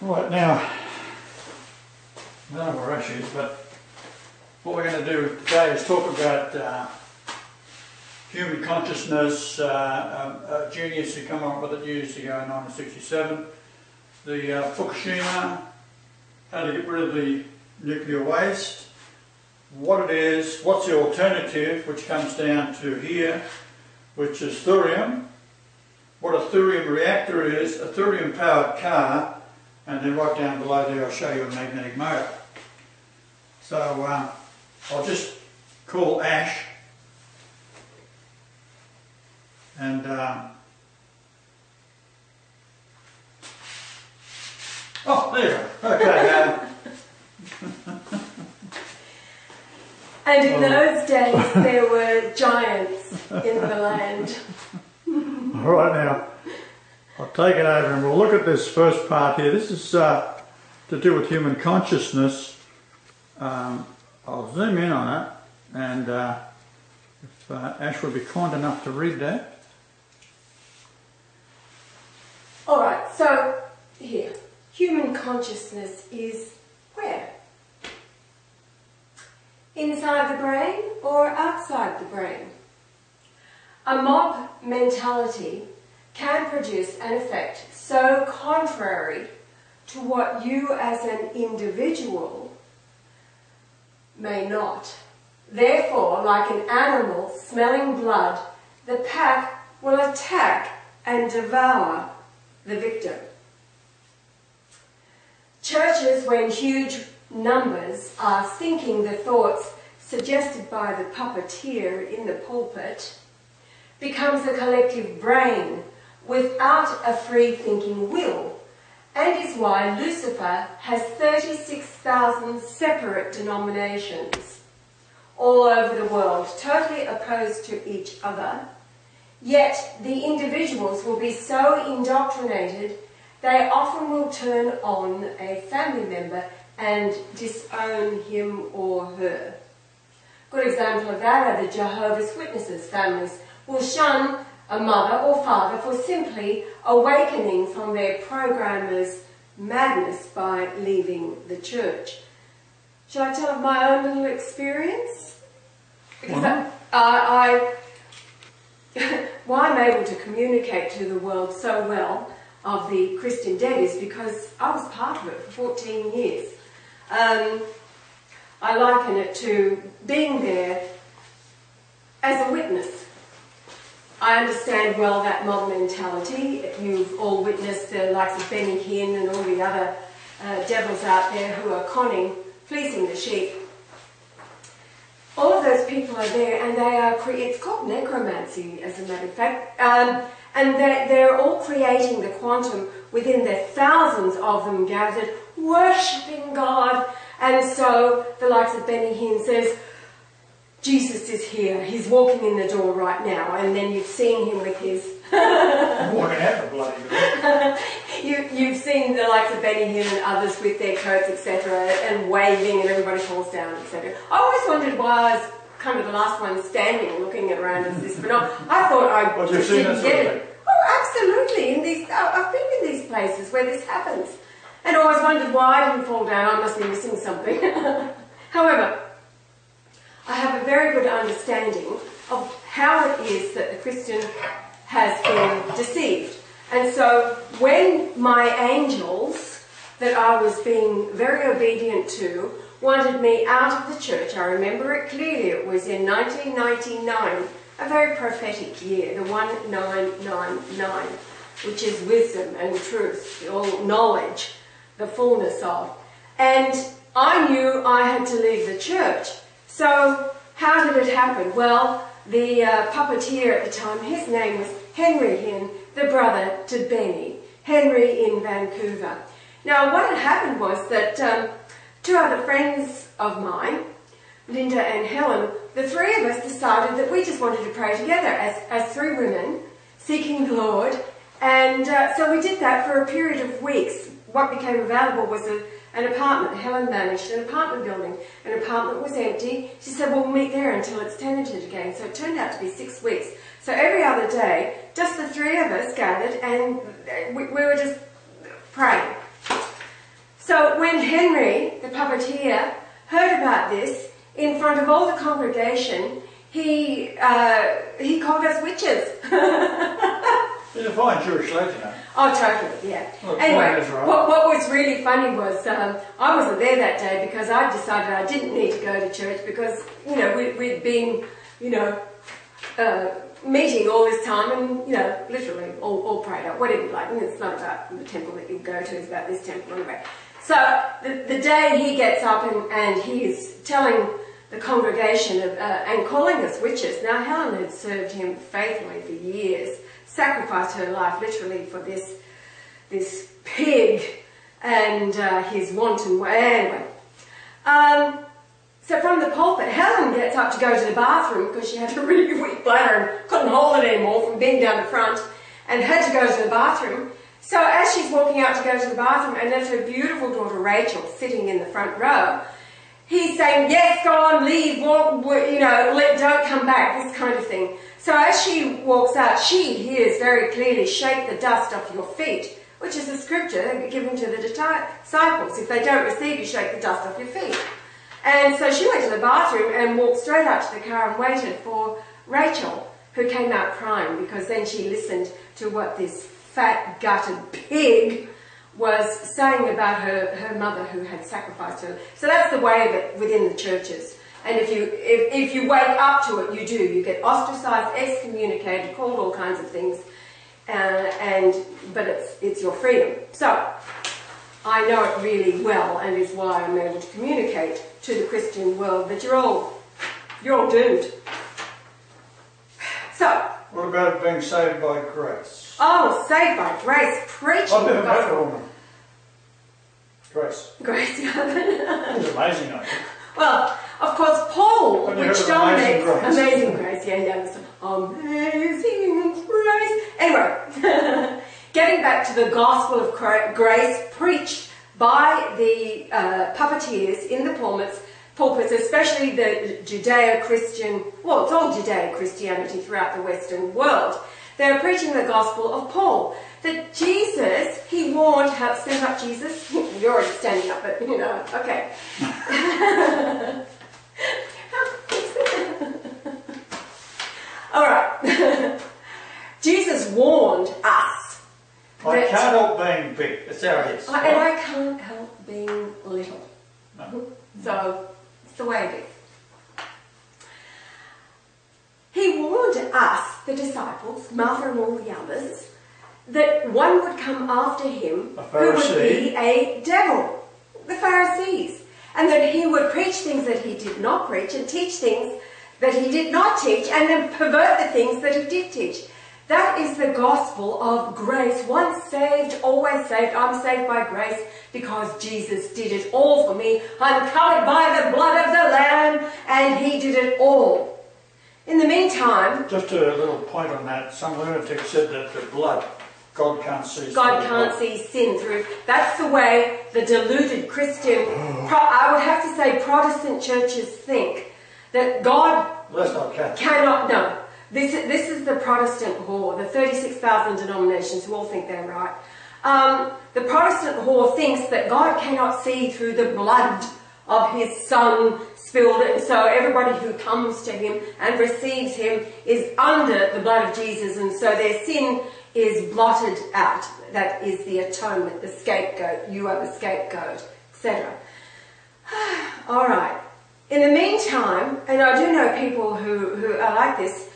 Right now, I don't know where Ash is, but what we're going to do today is talk about human consciousness. Genius who come up with it years ago in 1967. The Fukushima, how to get rid of the nuclear waste, what it is, what's the alternative, which comes down to here, which is thorium, what a thorium reactor is, a thorium powered car, and then right down below there I'll show you a magnetic motor. So I'll just call Ash and oh, there you go. Okay. And in those days there were giants in the land. All right, now I'll take it over and we'll look at this first part here. This is to do with human consciousness. I'll zoom in on it, and if Ash would be kind enough to read that. Alright, so here, human consciousness is where? Inside the brain or outside the brain? A mob mentality can produce an effect so contrary to what you as an individual may not. Therefore, like an animal smelling blood, the pack will attack and devour the victim. Churches, when huge numbers are thinking the thoughts suggested by the puppeteer in the pulpit, becomes a collective brain without a free-thinking will, and is why Lucifer has 36,000 separate denominations all over the world, totally opposed to each other. Yet the individuals will be so indoctrinated they often will turn on a family member and disown him or her. Good example of that are the Jehovah's Witnesses. Families will shun a mother or father for simply awakening from their programmer's madness by leaving the church. Shall I tell of my own little experience? Because why I'm able to communicate to the world so well of the Christian dead is because I was part of it for 14 years. I liken it to being there as a witness. I understand well that mob mentality. You've all witnessed the likes of Benny Hinn and all the other devils out there who are conning, fleecing the sheep. All of those people are there, and they are, it's called necromancy as a matter of fact, and they're all creating the quantum within their thousands of them gathered, worshipping God. And so the likes of Benny Hinn says, Jesus is here, he's walking in the door right now, and then you've seen him with his... Walking out the bloody door. You've seen the likes of Benny Hinn and others with their coats, etc., and waving, and everybody falls down, etc. I always wondered why I was kind of the last one standing looking around as this phenomenon. I thought I just didn't get it. Oh, absolutely. I've been in these places where this happens. And I always wondered why I didn't fall down. I must be missing something. However, I have a very good understanding of how it is that the Christian has been deceived. And so when my angels, that I was being very obedient to, wanted me out of the church, I remember it clearly, it was in 1999, a very prophetic year, the 1999, which is wisdom and truth, all knowledge, the fullness of. And I knew I had to leave the church. So how did it happen? Well, the puppeteer at the time, his name was Henry Hinn, the brother to Benny, Henry in Vancouver. Now what had happened was that two other friends of mine, Linda and Helen, the three of us decided that we just wanted to pray together as three women seeking the Lord. And so we did that for a period of weeks. What became available was an apartment. Helen managed an apartment building. An apartment was empty. She said, well, we'll meet there until it's tenanted again. So it turned out to be 6 weeks. So every other day, just the three of us gathered and we were just praying. So when Henry, the puppeteer, heard about this in front of all the congregation, he called us witches. He's a fine Jewish lad, you know. Oh, totally, yeah. Well, anyway, is right. what was really funny was I wasn't there that day because I decided I didn't need to go to church because, you know, we'd been, you know, meeting all this time and, you know, literally all prayed up, whatever you like. And it's not about the temple that you go to, it's about this temple anyway. So the day he gets up and he is telling the congregation and calling us witches. Now Helen had served him faithfully for years, sacrificed her life literally for this pig and his wanton way. Anyway, so from the pulpit, Helen gets up to go to the bathroom because she had a really weak bladder and couldn't hold it anymore from being down the front and had to go to the bathroom. So as she's walking out to go to the bathroom and there's her beautiful daughter Rachel sitting in the front row, he's saying, yes, go on, leave, walk, you know, don't come back, this kind of thing. So as she walks out, she hears very clearly, shake the dust off your feet, which is a scripture given to the disciples. If they don't receive you, shake the dust off your feet. And so she went to the bathroom and walked straight out to the car and waited for Rachel, who came out crying because then she listened to what this fat, gutted pig was saying about her mother who had sacrificed her. So that's the way of it within the churches. And if you wake up to it, you do. You get ostracized, excommunicated, called all kinds of things, but it's your freedom. So I know it really well, and is why I'm able to communicate to the Christian world that you're all doomed. So What about being saved by grace? oh, saved by grace, preaching I've the never met a gospel. woman. Grace. Grace. It's amazing, I think. Well, of course, Paul, Have you which heard of dominates Amazing Amazing Grace, yeah, Amazing Grace. Anyway, getting back to the gospel of grace preached by the puppeteers in the pulpits, especially the Judeo-Christian, well, it's all Judeo-Christianity throughout the Western world. They're preaching the gospel of Paul. That Jesus, he warned, stand up Jesus, you're already standing up, but you know, okay. Alright. Jesus warned us. I can't help being big. That's how it is. And I can't help being little. No. So, it's the way it is. He warned us, the disciples, Martha and all the others, that one would come after him who would be a devil, the Pharisees, and that he would preach things that he did not preach and teach things that he did not teach and then pervert the things that he did teach. That is the gospel of grace. Once saved, always saved. I'm saved by grace because Jesus did it all for me. I'm covered by the blood of the Lamb and he did it all. In the meantime... Just a little point on that. Some lunatic said that the blood, God can't see. God can't see sin through. That's the way the deluded Christian, I would have to say Protestant churches think. That God That's not Catholic. cannot, no. This is the Protestant whore, the 36,000 denominations who all think they're right. The Protestant whore thinks that God cannot see through the blood of his Son spilled, and so everybody who comes to him and receives him is under the blood of Jesus, and so their sin is blotted out. That is the atonement, the scapegoat. You are the scapegoat, etc. All right. In the meantime, and I do know people who are like this,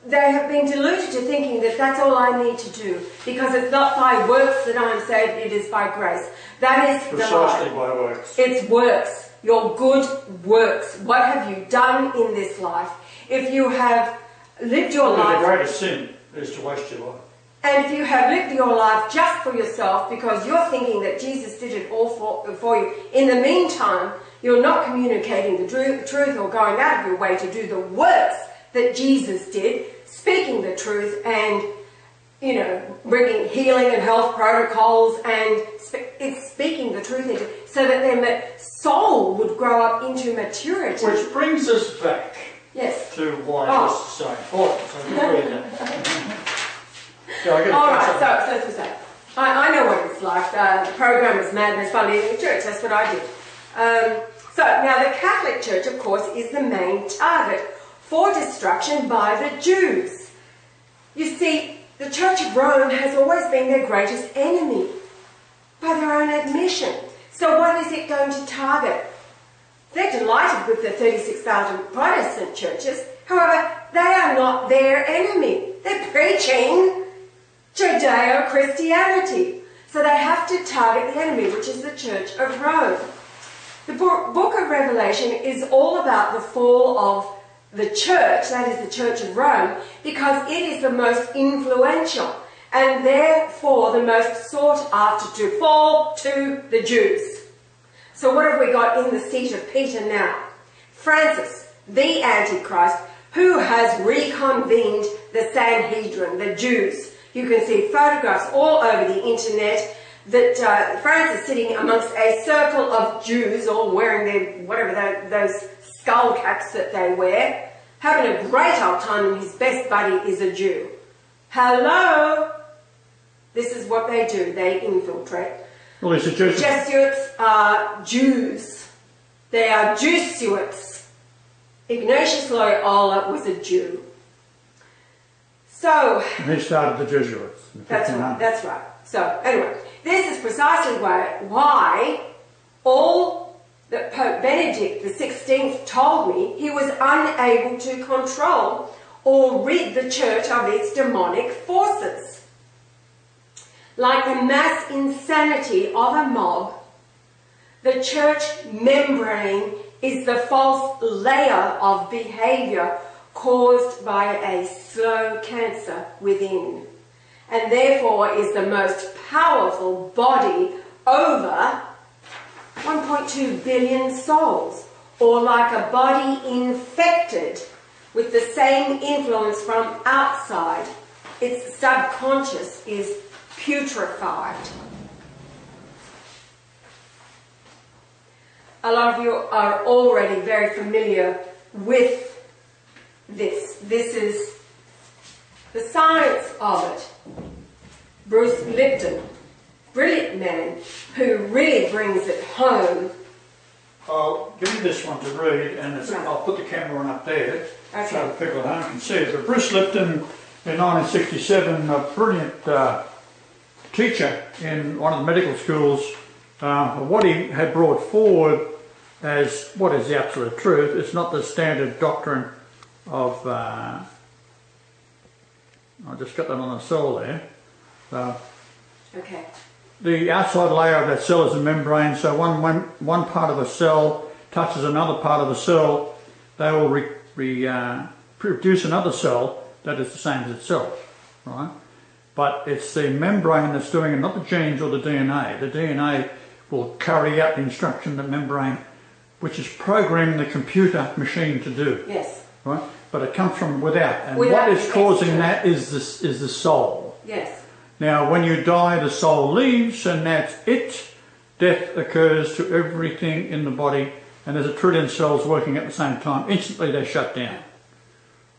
they have been deluded to thinking that that's all I need to do because it's not by works that I'm saved, it is by grace. That is Precisely the lie. by works. It's works. Your good works. What have you done in this life? If you have lived your life... The greatest sin is to waste your life. And if you have lived your life just for yourself because you're thinking that Jesus did it all for you, in the meantime, you're not communicating the truth or going out of your way to do the works that Jesus did, speaking the truth and, you know, bringing healing and health protocols and it's speaking the truth into, so that then the soul would grow up into maturity. Which brings us back yes. to why this is so important. So just read that. All right, so as we say, I know what it's like the program was madness by leaving the church. That's what I did. So now the Catholic Church, of course, is the main target for destruction by the Jews. You see, the Church of Rome has always been their greatest enemy, by their own admission. So what is it going to target? They're delighted with the 36,000 Protestant churches. However, they are not their enemy. They're preaching Judeo-Christianity. So they have to target the enemy, which is the Church of Rome. The book of Revelation is all about the fall of the church, that is the Church of Rome, because it is the most influential and therefore the most sought after to fall to the Jews. So what have we got in the seat of Peter now? Francis, the Antichrist, who has reconvened the Sanhedrin, the Jews. You can see photographs all over the internet that Francis sitting amongst a circle of Jews, all wearing their, whatever, those skull caps that they wear, having a great old time, and his best buddy is a Jew. Hello? This is what they do. They infiltrate. Well, it's a Jesuit. Jesuits are Jews. They are Jesuits. Ignatius Loyola was a Jew. So... And he started the Jesuits. That's right, that's right. So, anyway, this is precisely why all that Pope Benedict XVI told me he was unable to control or rid the church of its demonic forces. Like the mass insanity of a mob, the church membrane is the false layer of behaviour caused by a slow cancer within, and therefore is the most powerful body over 1.2 billion souls, or like a body infected with the same influence from outside. Its subconscious is putrefied. A lot of you are already very familiar with this. This is the science of it. Bruce Lipton, brilliant man, who really brings it home. I'll give you this one to read, and Right. I'll put the camera on up there Okay. so the people at home can see it. But Bruce Lipton, in 1967, a brilliant teacher in one of the medical schools, what he had brought forward as what is the absolute truth. It's not the standard doctrine of, I just got that on the cell there. Okay. The outside layer of that cell is a membrane, so one part of a cell touches another part of the cell, they will produce another cell that is the same as itself, right? But it's the membrane that's doing it, not the genes or the DNA. The DNA will carry out the instruction, the membrane, which is programming the computer machine to do. Yes. Right? But it comes from without, and Without what is the causing extra. that is the soul. Yes. Now, when you die, the soul leaves, and that's it. Death occurs to everything in the body, and there's 1 trillion cells working at the same time. Instantly, they shut down.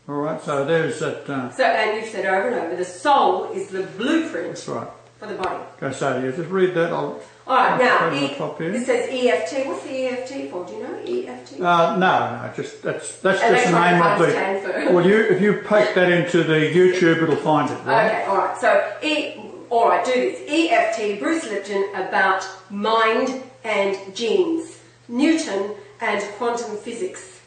All right, so there's that. So, and you've said over and over, the soul is the blueprint That's right. for the body. Go so you just read that. All right, now, put it on the top here. this says EFT. What's the EFT for? Do you know EFT? No, just that's just the Electronic name of Fund the. Transfer. Well, if you poke that into the YouTube, it'll find it, right? Okay, all right. So, all right, do this. EFT, Bruce Lipton, about mind and genes, Newton and quantum physics.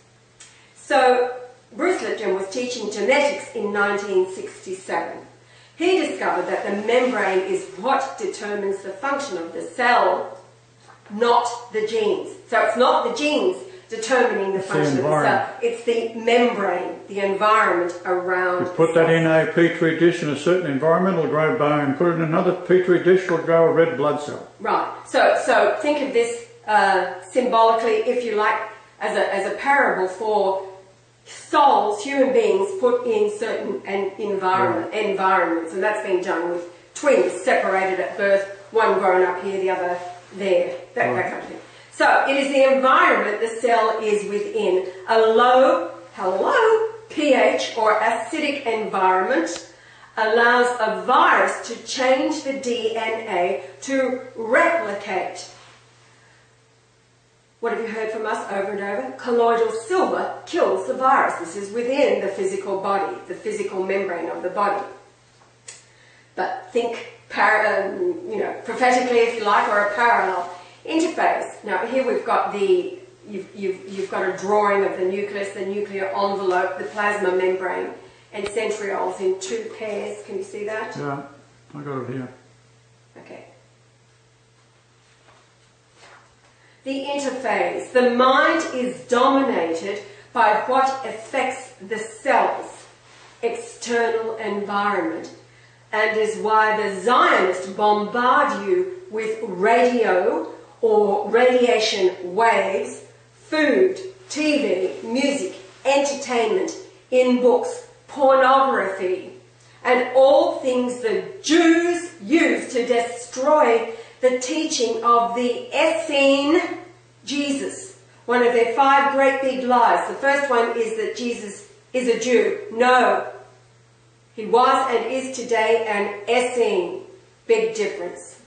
So, Bruce Lipton was teaching genetics in 1967. He discovered that the membrane is what determines the function of the cell, not the genes. So it's not the genes determining the function of the cell, it's the membrane, the environment around. You put that in a petri dish in a certain environment, it'll grow bone. Put it in another petri dish, it'll grow a red blood cell. Right. So think of this symbolically, if you like, as a parable for souls, human beings put in certain environments, and that's been done with twins separated at birth, one grown up here, the other there, that kind of thing. So it is the environment the cell is within. A low pH or acidic environment allows a virus to change the DNA to replicate. What have you heard from us over and over? Colloidal silver kills the virus. This is within the physical body, the physical membrane of the body. But think prophetically, if you like, or a parallel interphase. Now here we've got you've got a drawing of the nucleus, the nuclear envelope, the plasma membrane, and centrioles in two pairs. Can you see that? Yeah, I got it here. Okay. The interphase. The mind is dominated by what affects the cell's external environment, and is why the Zionists bombard you with radio or radiation waves, food, TV, music, entertainment, in books, pornography, and all things the Jews use to destroy the teaching of the Essene Jesus. One of their 5 great big lies. The first one is that Jesus is a Jew. No. He was and is today an Essene. Big difference.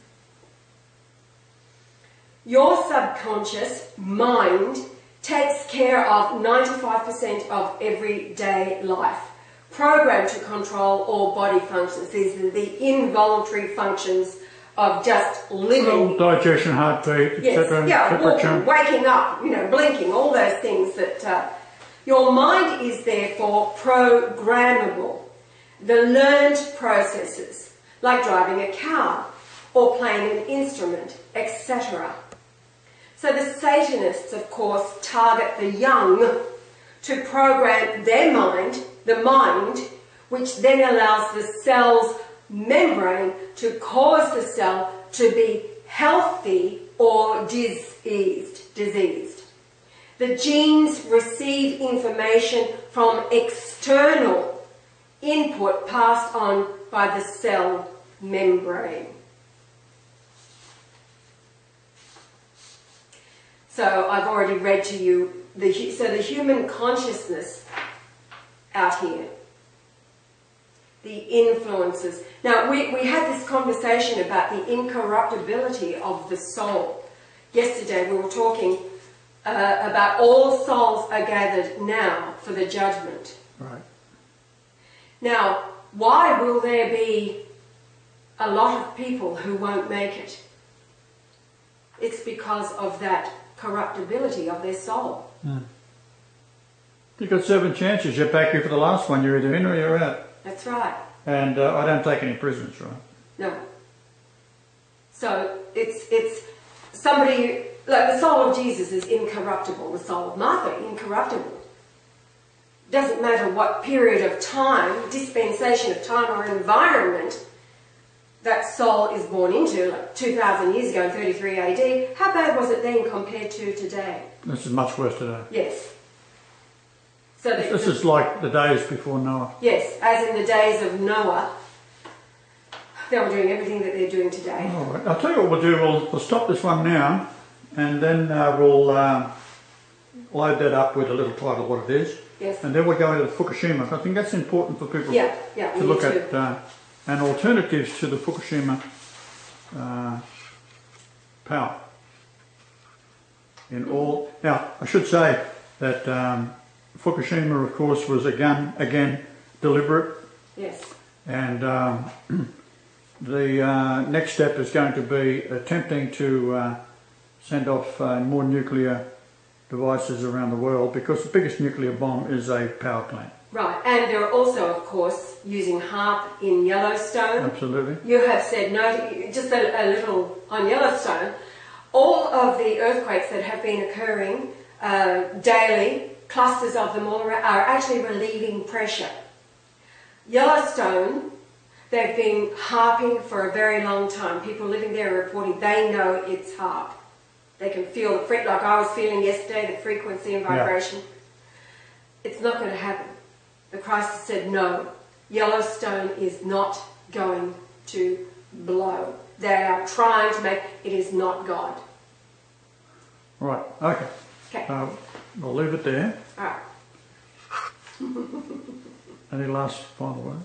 Your subconscious mind takes care of 95% of everyday life, programmed to control all body functions. These are the involuntary functions of just living. Digestion, heartbeat, etc. Walking, waking up, blinking, all those things that your mind is therefore programmable. The learned processes, like driving a car or playing an instrument, etc. So the Satanists, of course, target the young to program their mind, the mind, which then allows the cell's membrane to cause the cell to be healthy or diseased. The genes receive information from external input passed on by the cell membrane. So I've already read to you the human consciousness out here, the influences. Now we had this conversation about the incorruptibility of the soul. Yesterday we were talking about all souls are gathered now for the judgment. Right. Now, why will there be a lot of people who won't make it? It's because of that corruptibility of their soul. You've got 7 chances. You're back here for the last one. You're either in or you're out. That's right. And I don't take any prisoners, right? No. So it's somebody, like the soul of Jesus is incorruptible, the soul of Martha, incorruptible. Doesn't matter what period of time, dispensation of time or environment that soul is born into, like 2,000 years ago in 33 AD, how bad was it then compared to today? This is much worse today. Yes. So this is like the days before Noah. Yes, as in the days of Noah, they were doing everything that they're doing today. All right. I'll tell you what we'll do. We'll stop this one now, and then we'll load that up with a little title, what it is. Yes. And then we'll go into Fukushima. I think that's important for people to look at and alternatives to the Fukushima power. Now, I should say that Fukushima, of course, was again deliberate. Yes. And the next step is going to be attempting to send off more nuclear devices around the world, because the biggest nuclear bomb is a power plant. Right, and they're also, of course, using HAARP in Yellowstone. Absolutely. You have said no, just a little on Yellowstone. All of the earthquakes that have been occurring daily, clusters of them all are actually relieving pressure. Yellowstone, they've been HAARPing for a very long time. People living there are reporting they know it's HAARP. They can feel the like I was feeling yesterday, the frequency and vibration. Yeah. It's not going to happen. The Christ said no. Yellowstone is not going to blow. They are trying to make it is not God. Right. Okay. Okay. We'll leave it there. All right. Any last final words?